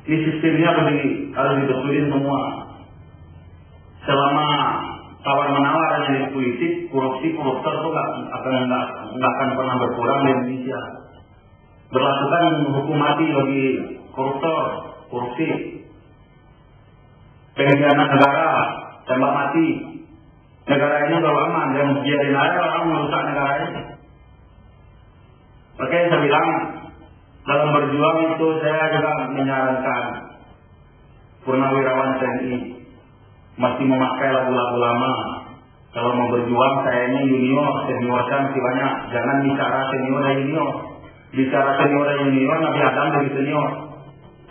Ini sistemnya harus dibetulin semua. Selama tawar menawar dari politik, koruptor itu nggak akan pernah berkurang di Indonesia. Berlakukan hukum mati bagi koruptor, korupsi, pengkhianat negara, tembak mati. Negara ini kalau aman, dan biarin aja orang merusak negara ini. Makanya saya bilang, dalam berjuang itu saya juga menyarankan purnawirawan TNI masih memakai lagu-lagu lama. Kalau mau berjuang, saya ini senior kan masih banyak. Jangan bicara senior dan junior. Bicara senior dan junior, Nabi Adam dari senior.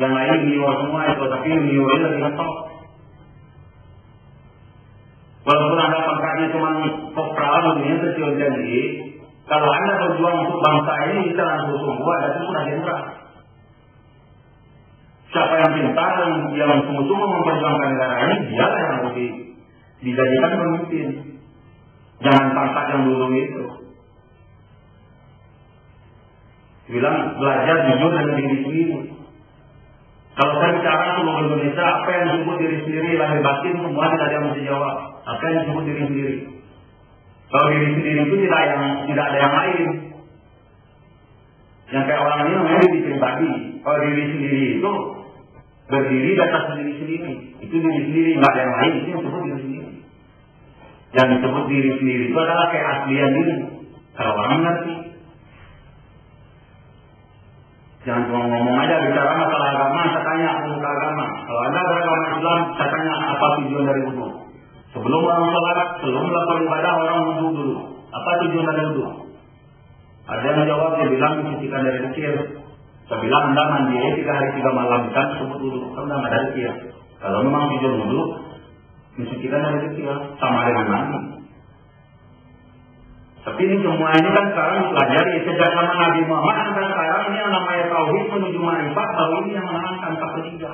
Yang lain junior semua itu, tapi junior ini lebih ngetop. Walaupun Anda pangkatnya cuma kopral, dunia kecil jadi, kalau Anda berjuang untuk bangsa ini, bisa langsung sungguh, ada itu sudah jenderal. Siapa yang pintar, yang sungguh-sungguh memperjuangkan negara ini, dialah yang lebih dijadikan pemimpin. Jangan pangkat yang dulu itu. Bilang belajar jujur dengan diri sendiri. Kalau saya bicara seluruh Indonesia, apa yang disebut diri sendiri, lahir batin, semua tidak ada yang mesti jawab. Apa yang disebut diri sendiri? Kalau diri sendiri itu tidak ada yang lain. Yang kayak orang ini namanya diri pribadi. Kalau diri sendiri itu berdiri di atas diri sendiri. Itu diri sendiri, nggak ada yang lain. Itu yang disebut diri sendiri. Yang disebut diri sendiri itu adalah keaslian diri. Kalau orang ngerti. Jangan cuma ngomong aja, bicara masalah agama, saya tanya untuk agama. Kalau Anda beragama Islam, saya tanya apa tujuan dari wudu. Sebelum orang sholat, sebelum melakukan ibadah, orang wudu dulu. Apa tujuan dari wudu? Ada yang jawab, dia bilang mencucikan dari kecil. Saya bilang Anda mandi 3 hari 3 malam, kan sebut wudu. Kan Anda nggak dari kecil. Kalau memang tujuan wudu, mencucikan dari kecil, sama dengan mandi. Tapi ini semua ini kan sekarang dipelajari sejak zaman Nabi Muhammad sampai sekarang ini yang namanya tauhid menuju ma'rifat, bahwa ini yang menenangkan ketiga.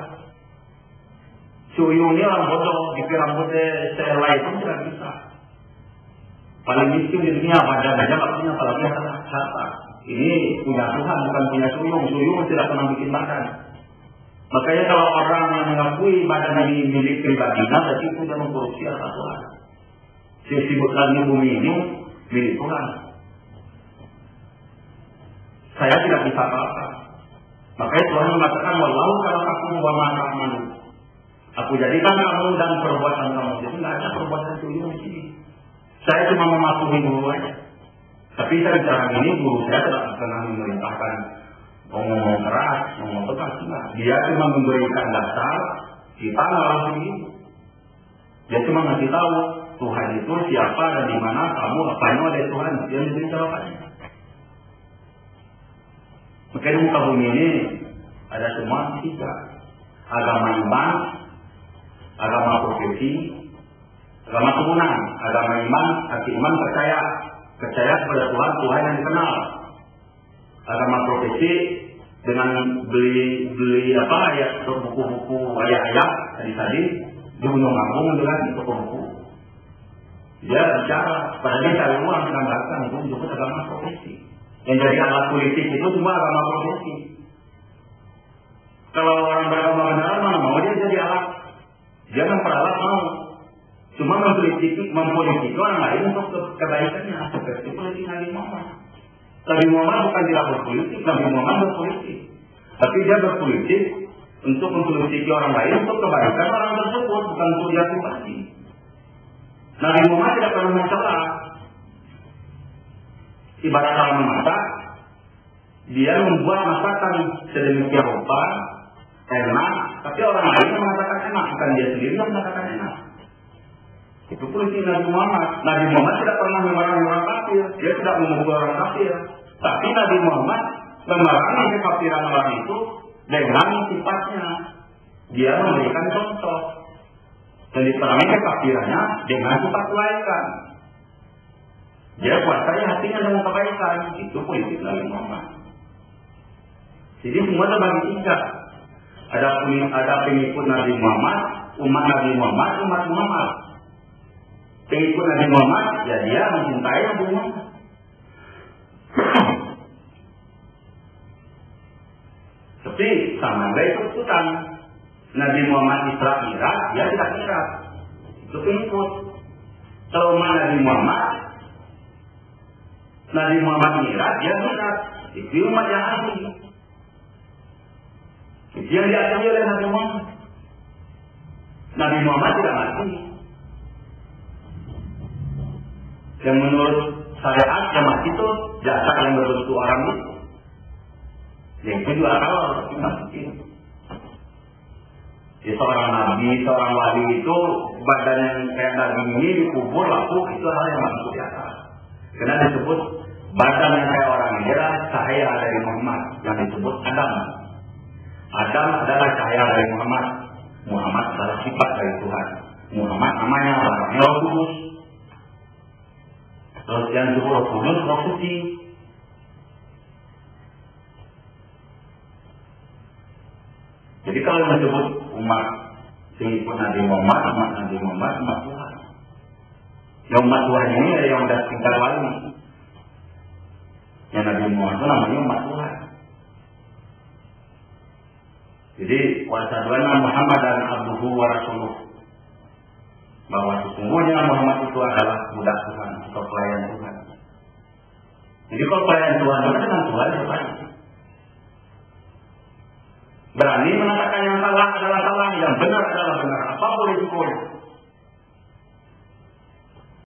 Suyung ini orang bodoh, dikira rambutnya selai pun tidak bisa. Paling miskin di dunia badan aja nggak punya, apalagi harta. Ini punya Tuhan, bukan punya suyung. Suyung tidak pernah bikin makan. Makanya kalau orang yang mengakui badan ini milik pribadinya, berarti itu sudah mengkorupsi harta Tuhan. Disebutkan bumi ini milik Tuhan. Saya tidak bisa apa-apa. Makanya Tuhan mengatakan, wallahu khalaqakum wa ma ta'malun. Aku jadikan kamu dan perbuatan kamu. Jadi tidak ada perbuatan tuyul di sini. Saya cuma mematuhi guru aja. Tapi saya bicara ini, guru saya tidak pernah memerintahkan ngomong keras, ngomong tegas. Dia cuma memberikan dasar, kita langsung ini. Dia cuma ngasih tahu Tuhan itu siapa dan di mana, kamu apanya ada Tuhan, dia menjadi jawabannya. Makanya muka bumi ini ada semua 3. Agama iman, agama profesi, agama keturunan. Agama iman, hati iman percaya kepada Tuhan yang dikenal. Agama profesi dengan beli apa ya, buku-buku ayat-ayat tadi diunung-unung dengan buku-buku. Dia bicara, padahal dia cari uang menambahkan itu disebut agama profesi. Yang jadi alat politik itu semua agama profesi. Kalau orang beragama benar mana mau dia jadi alat? Dia memperalat mau. Cuma mempolitik orang lain untuk kebaikannya. Seperti politik Nabi Muhammad. Nabi Muhammad bukan tidak berpolitik, Nabi Muhammad berpolitik. Tapi dia berpolitik untuk mempolitiki orang lain untuk kebaikan orang tersebut, bukan untuk dia pribadi. Nabi Muhammad tidak pernah mencela. Ibarat kalau memasak, dia membuat masakan sedemikian rupa enak, tapi orang lain yang mengatakan enak, bukan dia sendiri yang mengatakan enak. Itu politik Nabi Muhammad. Nabi Muhammad tidak pernah memerangi orang kafir, dia tidak memukul orang kafir. Tapi Nabi Muhammad memerangi kekafiran orang itu dengan sifatnya. Dia memberikan contoh. Dan diperangi kekafirannya dengan sifat kebaikan. Dia kuasai hatinya dengan kebaikan. Itu politik Nabi Muhammad. Jadi semua terbagi 3. Ada pengikut Nabi Muhammad, umat Nabi Muhammad, umat Muhammad. Pengikut Nabi Muhammad, ya dia mencintai Nabi Muhammad. Tapi sama dia ikut-ikutan. Nabi Muhammad Isra Mi'raj, dia tidak Mi'raj. Itu pengikut. Kalau Nabi Muhammad Mi'raj, dia Mi'raj. Itu umat yang asli. Itu yang diakui oleh Nabi Muhammad. Nabi Muhammad tidak mati. Yang menurut syariat yang mati itu jasad yang berbentuk orang itu. Yang itu juga kalau mati. Jadi seorang nabi, seorang wali itu badan yang kayak nabi ini dikubur lapuk itu hal yang masuk biasa. Karena disebut badan yang kayak orang ini adalah cahaya dari Muhammad yang disebut Adam. Adam adalah cahaya dari Muhammad. Muhammad adalah sifat dari Tuhan. Muhammad namanya Roh Kudus. Terus yang disebut Roh Kudus, Roh Suci. Jadi kalau disebut umat pengikut Nabi Muhammad, umat Tuhan. Yang umat Tuhan ini ada yang sudah tinggal wali. Yang Nabi Muhammad itu namanya umat Tuhan. Jadi wasyhadu anna Muhammadan abduhu wa rasuluh. Bahwa sesungguhnya Muhammad itu adalah budak Tuhan atau pelayan Tuhan. Jadi kalau pelayan Tuhan itu dengan Tuhan seperti berani mengatakan yang salah adalah salah, yang benar adalah benar. Apa boleh dipulih?